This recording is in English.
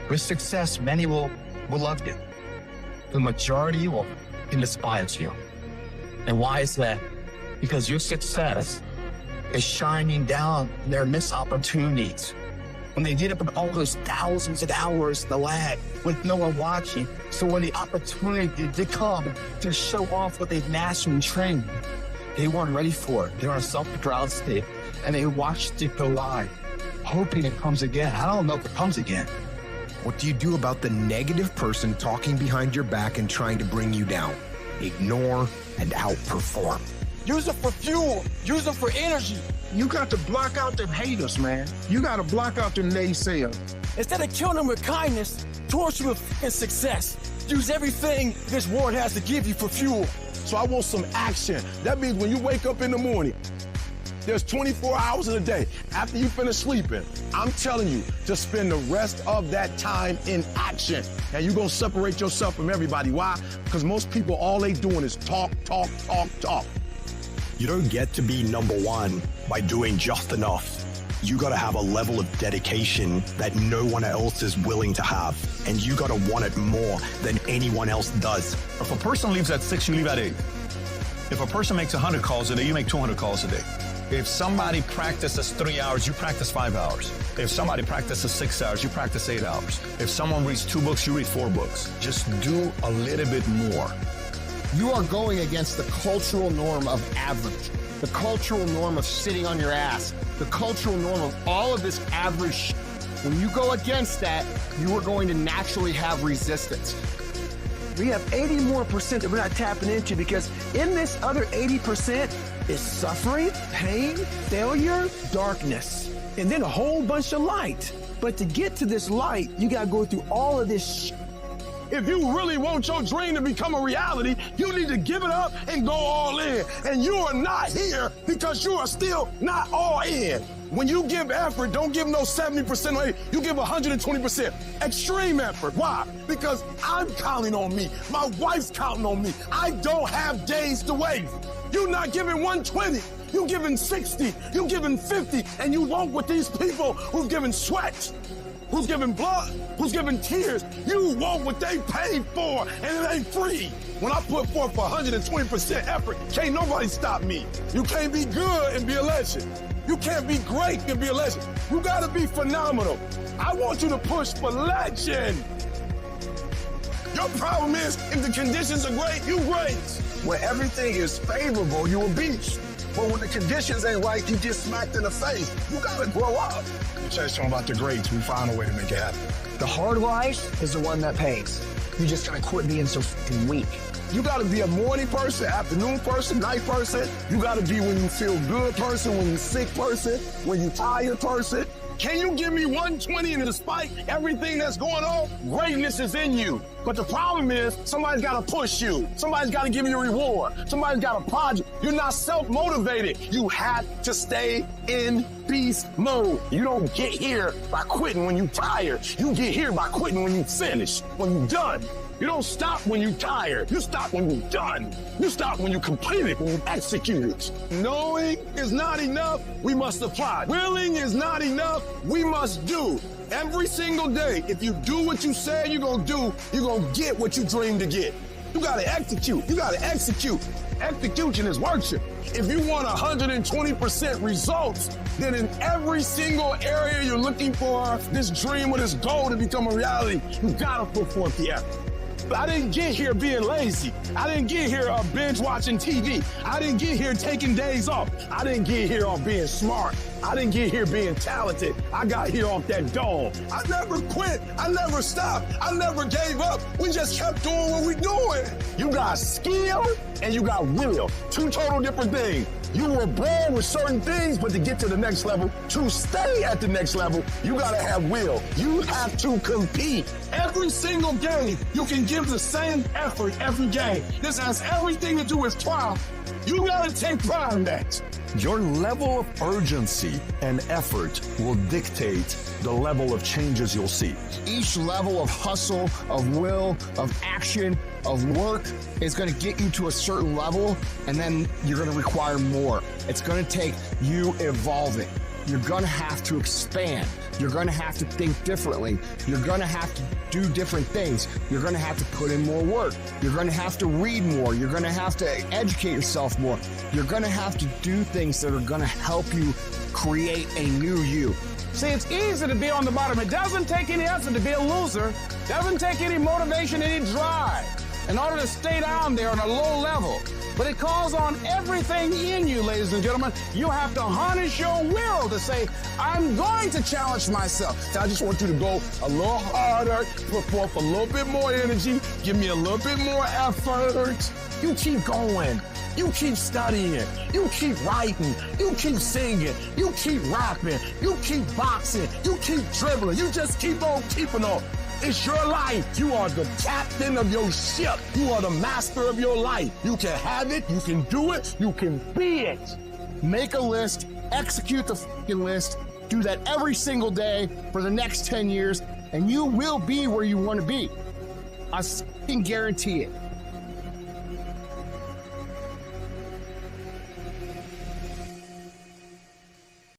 With success, many will love you. The majority will despise you. And why is that? Because your success is shining down their missed opportunities. When they get up in all those thousands of hours, the lag, with no one watching. So when the opportunity did come to show off what they've mastered and trained, they weren't ready for it. They're in a self-control state, and they watched it go live, hoping it comes again. I don't know if it comes again. What do you do about the negative person talking behind your back and trying to bring you down? Ignore and outperform. Use it for fuel. Use it for energy. You got to block out them haters, man. You got to block out them naysayers. Instead of killing them with kindness, torch them with success. Use everything this world has to give you for fuel. So I want some action. That means when you wake up in the morning, there's 24 hours in a day. After you finish sleeping, I'm telling you to spend the rest of that time in action. And you're gonna separate yourself from everybody. Why? Because most people, all they doing is talk, talk, talk, talk. You don't get to be number one by doing just enough. You gotta have a level of dedication that no one else is willing to have. And you gotta want it more than anyone else does. If a person leaves at 6, you leave at 8. If a person makes 100 calls a day, you make 200 calls a day. If somebody practices 3 hours, you practice 5 hours. If somebody practices 6 hours, you practice 8 hours. If someone reads 2 books, you read 4 books. Just do a little bit more. You are going against the cultural norm of average, the cultural norm of sitting on your ass, the cultural norm of all of this average shit. When you go against that, you are going to naturally have resistance. We have 80% more that we're not tapping into because in this other 80% is suffering, pain, failure, darkness, and then a whole bunch of light. But to get to this light, you gotta go through all of this shit. If you really want your dream to become a reality, you need to give it up and go all in. And you are not here because you are still not all in. When you give effort, don't give no 70% or 80%. You give 120%. Extreme effort. Why? Because I'm counting on me. My wife's counting on me. I don't have days to waste. You're not giving 120. You're giving 60. You're giving 50. And you walk with these people who've given sweat, who's giving blood, who's giving tears. You want what they paid for, and it ain't free. When I put forth 120% effort, can't nobody stop me. You can't be good and be a legend. You can't be great and be a legend. You gotta be phenomenal. I want you to push for legend. Your problem is, if the conditions are great, you great. When everything is favorable, you a beast. But when the conditions ain't right, you get smacked in the face. You gotta grow up. You say something about the grades, we find a way to make it happen. The hard life is the one that pays. You just gotta quit being so fucking weak. You gotta be a morning person, afternoon person, night person. You gotta be when you feel good person, when you sick person, when you tired person. Can you give me 120 and despite everything that's going on, greatness is in you. But the problem is somebody's gotta push you. Somebody's gotta give you a reward. Somebody's gotta prod you. You're not self-motivated. You have to stay in beast mode. You don't get here by quitting when you're tired. You get here by quitting when you finish, when you're done. You don't stop when you're tired. You stop when you're done. You stop when you complete it, when you execute it. Knowing is not enough, we must apply. Willing is not enough, we must do. Every single day, if you do what you say you're gonna do, you're gonna get what you dream to get. You gotta execute, you gotta execute. Execution is worship. If you want 120% results, then in every single area you're looking for this dream or this goal to become a reality, you gotta put forth the effort. I didn't get here being lazy. I didn't get here binge watching TV. I didn't get here taking days off. I didn't get here off being smart. I didn't get here being talented. I got here off that dog. I never quit. I never stopped. I never gave up. We just kept doing what we doing. You got skill and you got will. Two total different things. You were born with certain things, but to get to the next level, to stay at the next level, you gotta have will. You have to compete. Every single game, you can give the same effort every game. This has everything to do with trial. You gotta take pride in that. Your level of urgency and effort will dictate the level of changes you'll see. Each level of hustle, of will, of action, of work is going to get you to a certain level, and then you're going to require more. It's going to take you evolving. you're gonna have to expand. You're gonna have to think differently. You're gonna have to do different things. You're gonna have to put in more work. You're gonna have to read more. You're gonna have to educate yourself more. You're gonna have to do things that are gonna help you create a new you. See, it's easy to be on the bottom. It doesn't take any effort to be a loser. Doesn't take any motivation, any drive in order to stay down there on a low level. But it calls on everything in you, ladies and gentlemen. You have to harness your will to say, I'm going to challenge myself. So I just want you to go a little harder, put forth a little bit more energy, give me a little bit more effort. You keep going. You keep studying. You keep writing. You keep singing. You keep rapping. You keep boxing. You keep dribbling. You just keep on keeping on. It's your life. You are the captain of your ship. You are the master of your life. You can have it. You can do it. You can be it. Make a list, execute the fucking list, do that every single day for the next 10 years, and you will be where you want to be. I fucking guarantee it.